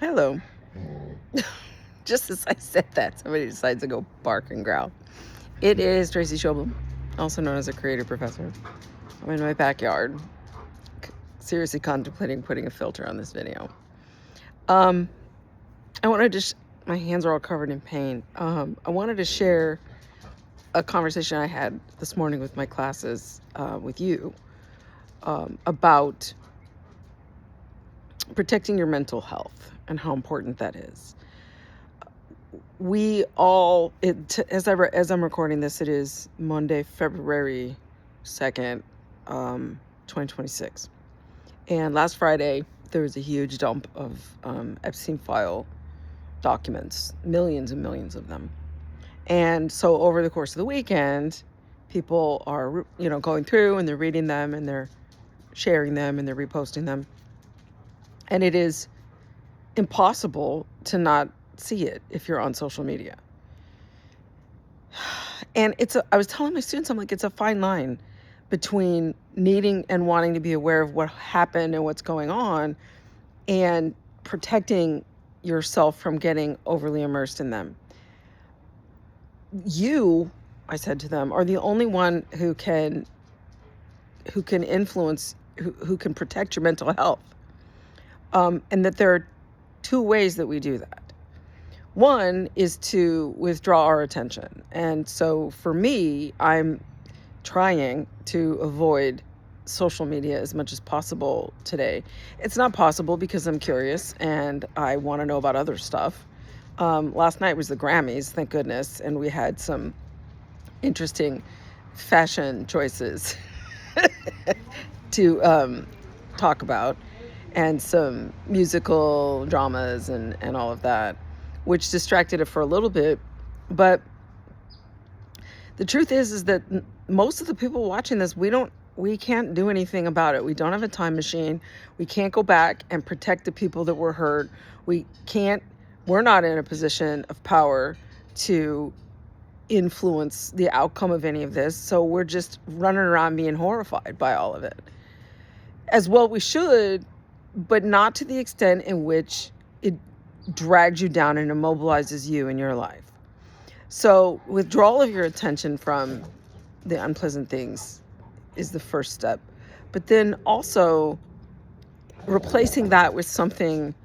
Hello. Just as I said that, somebody decides to go bark and growl. It is Traci Schobel, also known as a creative professor. I'm in my backyard, seriously contemplating putting a filter on this video. I wanted to, my hands are all covered in paint. I wanted to share a conversation I had this morning with my classes, with you, about protecting your mental health and how important that is. We all, as I'm recording this, it is Monday, February 2nd, 2026. And last Friday, there was a huge dump of Epstein file documents, millions and millions of them. And so over the course of the weekend, people are, going through and they're reading them and they're sharing them and they're reposting them. And it is impossible to not see it if you're on social media. And I was telling my students, I'm like, it's a fine line between needing and wanting to be aware of what happened and what's going on and protecting yourself from getting overly immersed in them. You, I said to them, are the only one who can influence, who can protect your mental health. And that there are two ways that we do that. One is to withdraw our attention. And so for me, I'm trying to avoid social media as much as possible today. It's not possible because I'm curious and I want to know about other stuff. Last night was the Grammys, thank goodness, and we had some interesting fashion choices to talk about, and some musical dramas and all of that, which distracted it for a little bit. But the truth is that most of the people watching this, we can't do anything about it. We don't have a time machine. We can't go back and protect the people that were hurt. We're not in a position of power to influence the outcome of any of this. So we're just running around being horrified by all of it. As well we should, but not to the extent in which it drags you down and immobilizes you in your life. So withdrawal of your attention from the unpleasant things is the first step. But then also replacing that with something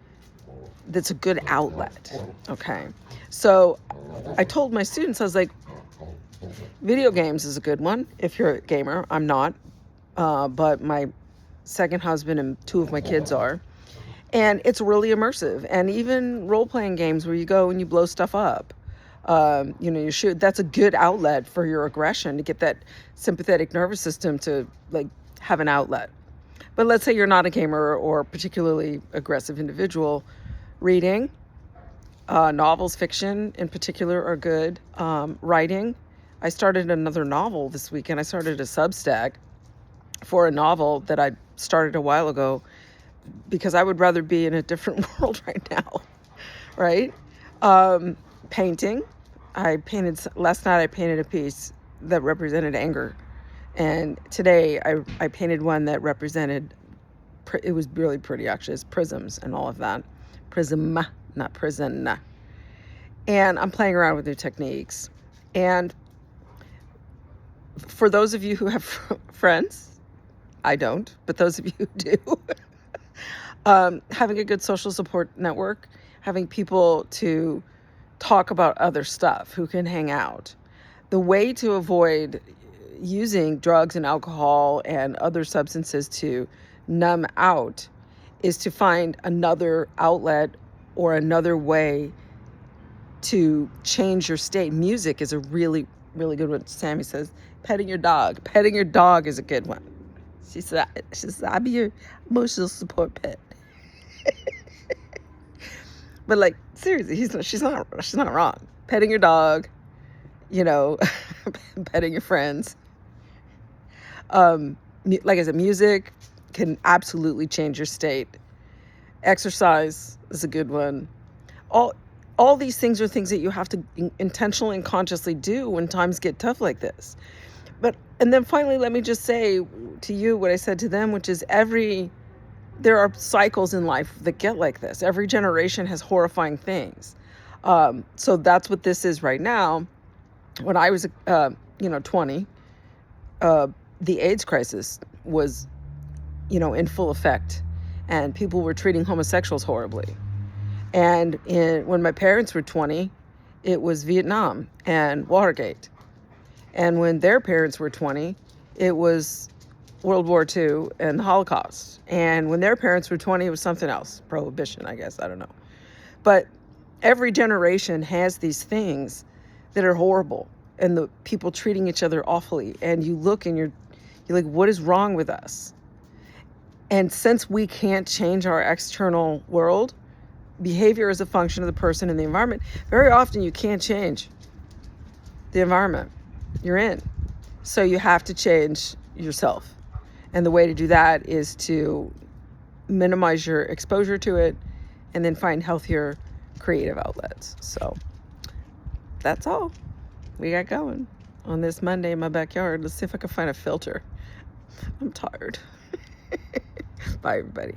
that's a good outlet. Okay. So I told my students, I was like, video games is a good one if you're a gamer. I'm not. But my second husband and two of my kids are. And it's really immersive. And even role-playing games where you go and you blow stuff up. You shoot. That's a good outlet for your aggression, to get that sympathetic nervous system to have an outlet. But let's say you're not a gamer or a particularly aggressive individual. Reading, novels, fiction in particular are good. Writing. I started another novel this weekend. I started a Substack for a novel that I started a while ago because I would rather be in a different world right now, right? Painting. Last night I painted a piece that represented anger. And today I painted one that represented, it was really pretty actually, it's prisms and all of that. Prism, not prison. And I'm playing around with new techniques. And for those of you who have friends, I don't, but those of you who do, having a good social support network, having people to talk about other stuff, who can hang out. The way to avoid using drugs and alcohol and other substances to numb out is to find another outlet or another way to change your state. Music is a really, really good one. Sammy says, petting your dog. Petting your dog is a good one. She said, I'll be your emotional support pet. But seriously, she's not wrong. Petting your dog, petting your friends. Like I said, music can absolutely change your state. Exercise is a good one. All these things are things that you have to intentionally and consciously do when times get tough like this. And then finally, let me just say to you what I said to them, which is every there are cycles in life that get like this. Every generation has horrifying things. So that's what this is right now. When I was, 20, the AIDS crisis was, in full effect, and people were treating homosexuals horribly. And when my parents were 20, it was Vietnam and Watergate. And when their parents were 20, it was World War II and the Holocaust. And when their parents were 20, it was something else. Prohibition, I guess. I don't know. But every generation has these things that are horrible, and the people treating each other awfully. And you look and you're like, what is wrong with us? And since we can't change our external world, behavior is a function of the person and the environment. Very often you can't change the environment you're in. So you have to change yourself. And the way to do that is to minimize your exposure to it and then find healthier creative outlets. So that's all we got going on this Monday in my backyard. Let's see if I can find a filter. I'm tired. Bye, everybody.